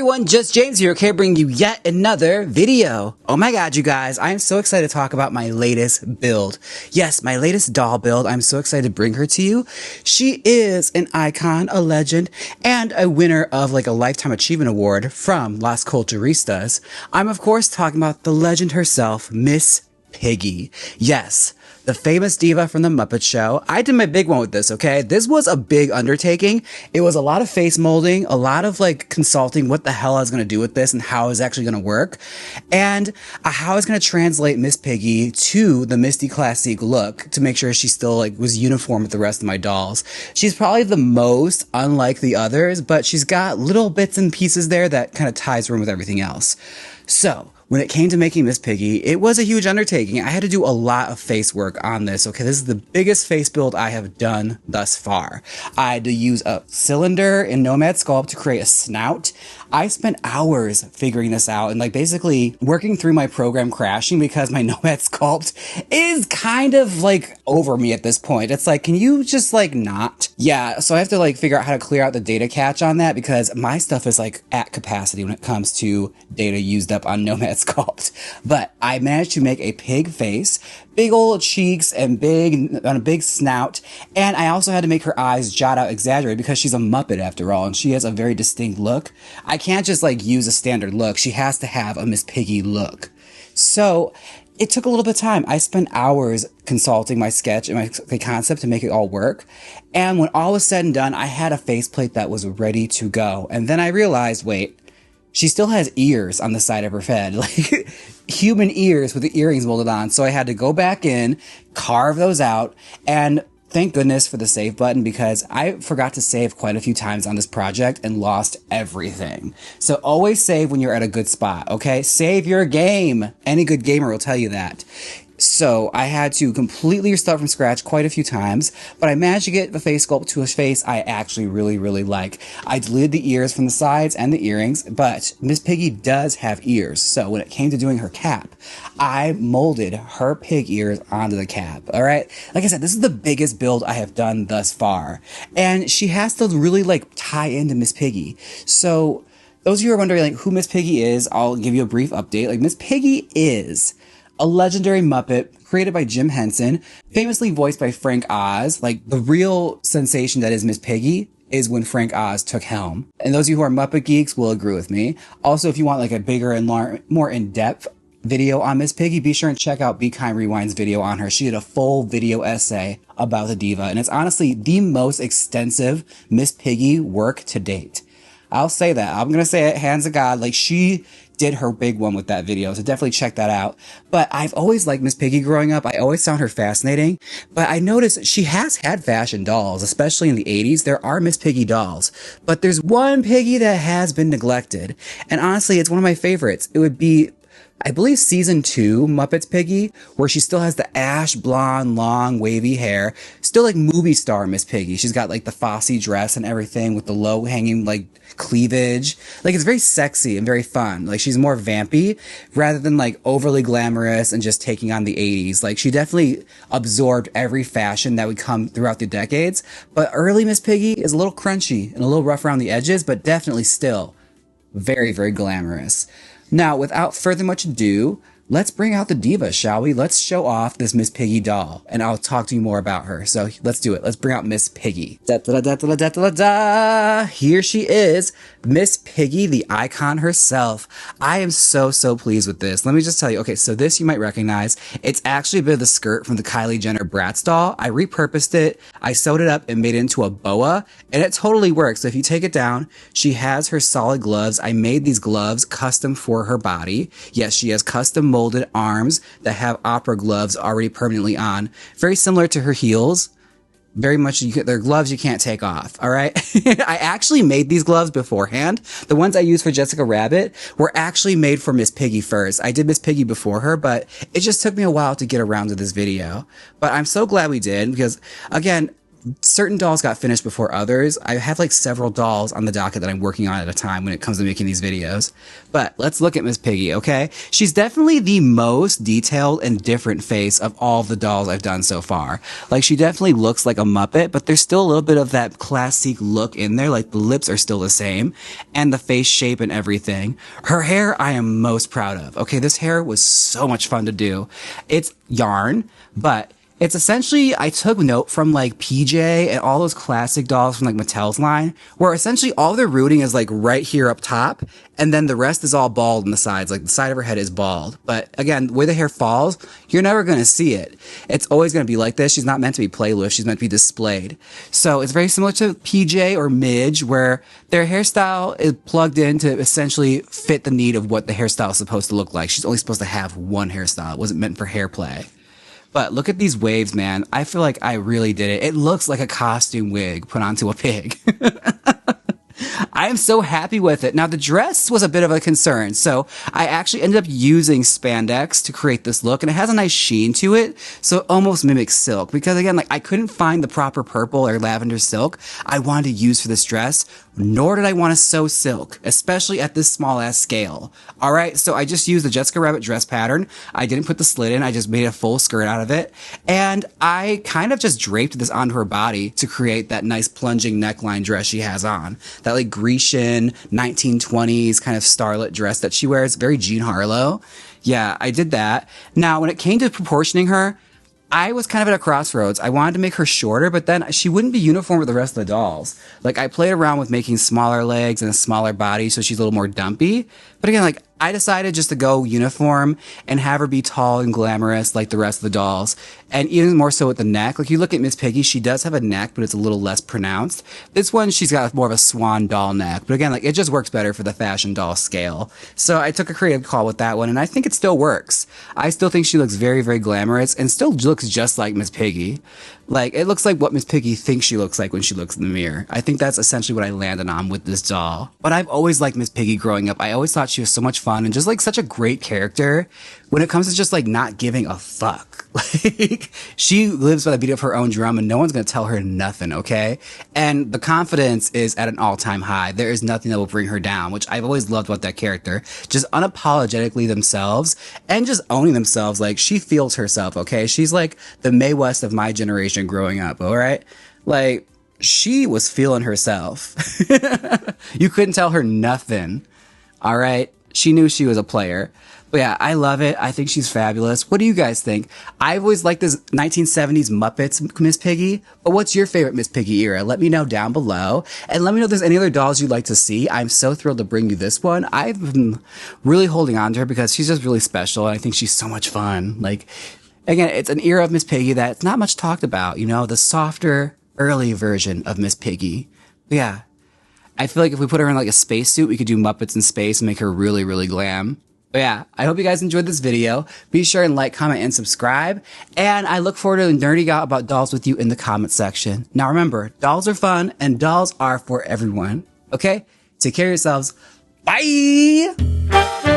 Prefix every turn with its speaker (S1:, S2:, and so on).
S1: everyone, just James here, okay, bringing you yet another video. Oh my god, you guys, I am so excited to talk about my latest build. Yes, my latest doll build. I'm so excited to bring her to you. She is an icon, a legend, and a winner of like a Lifetime Achievement Award from Las Culturistas. I'm of course talking about the legend herself, Miss Piggy. Yes, the famous diva from the Muppet Show. I did my big one with this, okay? This was a big undertaking. It was a lot of face molding, a lot of like consulting what the hell I was going to do with this and how it's actually going to work, and how I was going to translate Miss Piggy to the Misty Classique look to make sure she still like was uniform with the rest of my dolls. She's probably the most unlike the others, but she's got little bits and pieces there that kind of ties her in with everything else. So, when it came to making Miss Piggy, it was a huge undertaking. I had to do a lot of face work on this, okay? This is the biggest face build I have done thus far. I had to use a cylinder in Nomad Sculpt to create a snout. I spent hours figuring this out and like basically working through my program crashing because my Nomad Sculpt is kind of like over me at this point. It's like, can you just like not? Yeah, so I have to like figure out how to clear out the data cache on that because my stuff is like at capacity when it comes to data used up on Nomad Sculpt. But I managed to make a pig face, big old cheeks and a big snout, and I also had to make her eyes jot out exaggerated because she's a Muppet after all and she has a very distinct look. I can't just like use a standard look. She has to have a Miss Piggy look. So it took a little bit of time. I spent hours consulting my sketch and my concept to make it all work. And when all was said and done, I had a faceplate that was ready to go. And then I realized, wait, she still has ears on the side of her head, like human ears with the earrings molded on. So I had to go back in, carve those out, and thank goodness for the save button because I forgot to save quite a few times on this project and lost everything. So always save when you're at a good spot, okay? Save your game. Any good gamer will tell you that. So I had to completely restart from scratch quite a few times, but I managed to get the face sculpt to a face I actually really like. I deleted the ears from the sides and the earrings, but Miss Piggy does have ears. So when it came to doing her cap, I molded her pig ears onto the cap, all right? Like I said, this is the biggest build I have done thus far, and she has to really like tie into Miss Piggy. So those of you who are wondering like who Miss Piggy is, I'll give you a brief update. Like Miss Piggy is a legendary Muppet created by Jim Henson, famously voiced by Frank Oz. Like the real sensation that is Miss Piggy is when Frank Oz took helm. And those of you who are Muppet geeks will agree with me. Also, if you want like a bigger and more in-depth video on Miss Piggy, be sure and check out Be Kind Rewind's video on her. She did a full video essay about the diva, and it's honestly the most extensive Miss Piggy work to date. I'll say that. I'm gonna say it, hands to God, like she did her big one with that video, so definitely check that out. But I've always liked Miss Piggy growing up. I always found her fascinating, but I noticed she has had fashion dolls, especially in the 80s. There are Miss Piggy dolls, but there's one Piggy that has been neglected, and honestly, it's one of my favorites. It would be, I believe, season 2 Muppets Piggy, where she still has the ash blonde, long, wavy hair. Still like movie star Miss Piggy. She's got like the Fosse dress and everything with the low hanging like cleavage. Like it's very sexy and very fun. Like she's more vampy rather than like overly glamorous and just taking on the 80s. Like she definitely absorbed every fashion that would come throughout the decades. But early Miss Piggy is a little crunchy and a little rough around the edges, but definitely still very glamorous. Now, without further much ado, let's bring out the diva, shall we? Let's show off this Miss Piggy doll, and I'll talk to you more about her. So let's do it. Let's bring out Miss Piggy. Here she is, Miss Piggy, the icon herself. I am so pleased with this. Let me just tell you. Okay, so this you might recognize. It's actually a bit of the skirt from the Kylie Jenner Bratz doll. I repurposed it. I sewed it up and made it into a boa, and it totally works. So if you take it down, she has her solid gloves. I made these gloves custom for her body. Yes, she has custom molded arms that have opera gloves already permanently on. Very similar to her heels. Very much, they're gloves you can't take off, all right? I actually made these gloves beforehand. The ones I used for Jessica Rabbit were actually made for Miss Piggy first. I did Miss Piggy before her, but it just took me a while to get around to this video. But I'm so glad we did because, again, certain dolls got finished before others. I have like several dolls on the docket that I'm working on at a time when it comes to making these videos. But let's look at Miss Piggy, okay? She's definitely the most detailed and different face of all the dolls I've done so far. Like, she definitely looks like a Muppet, but there's still a little bit of that classic look in there. Like, the lips are still the same, and the face shape and everything. Her hair, I am most proud of. Okay, this hair was so much fun to do. It's yarn, but it's essentially, I took note from like PJ and all those classic dolls from like Mattel's line, where essentially all their rooting is like right here up top, and then the rest is all bald on the sides. Like the side of her head is bald. But again, where the hair falls, you're never going to see it. It's always going to be like this. She's not meant to be played with. She's meant to be displayed. So it's very similar to PJ or Midge, where their hairstyle is plugged in to essentially fit the need of what the hairstyle is supposed to look like. She's only supposed to have one hairstyle. It wasn't meant for hair play. But look at these waves, man. I feel like I really did it. It looks like a costume wig put onto a pig. I am so happy with it. Now, the dress was a bit of a concern, so I actually ended up using spandex to create this look, and it has a nice sheen to it, so it almost mimics silk. Because again, like, I couldn't find the proper purple or lavender silk I wanted to use for this dress, nor did I want to sew silk, especially at this small ass scale. All right, so I just used the Jessica Rabbit dress pattern. I didn't put the slit in. I just made a full skirt out of it, and I kind of just draped this onto her body to create that nice plunging neckline dress she has on. That like Grecian 1920s kind of starlet dress that she wears, very Jean Harlow. Yeah, I did that. Now, when it came to proportioning her, I was kind of at a crossroads. I wanted to make her shorter, but then she wouldn't be uniform with the rest of the dolls. Like, I played around with making smaller legs and a smaller body so she's a little more dumpy. But again, like, I decided just to go uniform and have her be tall and glamorous like the rest of the dolls. And even more so with the neck. Like, you look at Miss Piggy, she does have a neck, but it's a little less pronounced. This one, she's got more of a swan doll neck. But again, like, it just works better for the fashion doll scale. So I took a creative call with that one, and I think it still works. I still think she looks very, very glamorous and still looks just like Miss Piggy. Like, it looks like what Miss Piggy thinks she looks like when she looks in the mirror. I think that's essentially what I landed on with this doll. But I've always liked Miss Piggy growing up. I always thought she was so much fun and just like such a great character when it comes to just like not giving a fuck. Like, she lives by the beat of her own drum and no one's gonna tell her nothing, okay? And the confidence is at an all-time high. There is nothing that will bring her down, which I've always loved about that character. Just unapologetically themselves and just owning themselves. Like, she feels herself, okay? She's like the Mae West of my generation growing up, all right? Like, she was feeling herself. You couldn't tell her nothing, all right? She knew she was a player. But yeah, I love it. I think she's fabulous. What do you guys think? I've always liked this 1970s Muppets Miss Piggy, but what's your favorite Miss Piggy era? Let me know down below. And let me know if there's any other dolls you'd like to see. I'm so thrilled to bring you this one. I've been really holding on to her because she's just really special, and I think she's so much fun. Like, again, it's an era of Miss Piggy that's not much talked about, you know, the softer, early version of Miss Piggy. But yeah, I feel like if we put her in like a spacesuit, we could do Muppets in space and make her really, really glam. But yeah, I hope you guys enjoyed this video. Be sure and like, comment, and subscribe. And I look forward to nerding out about dolls with you in the comment section. Now remember, dolls are fun and dolls are for everyone. Okay? Take care of yourselves. Bye!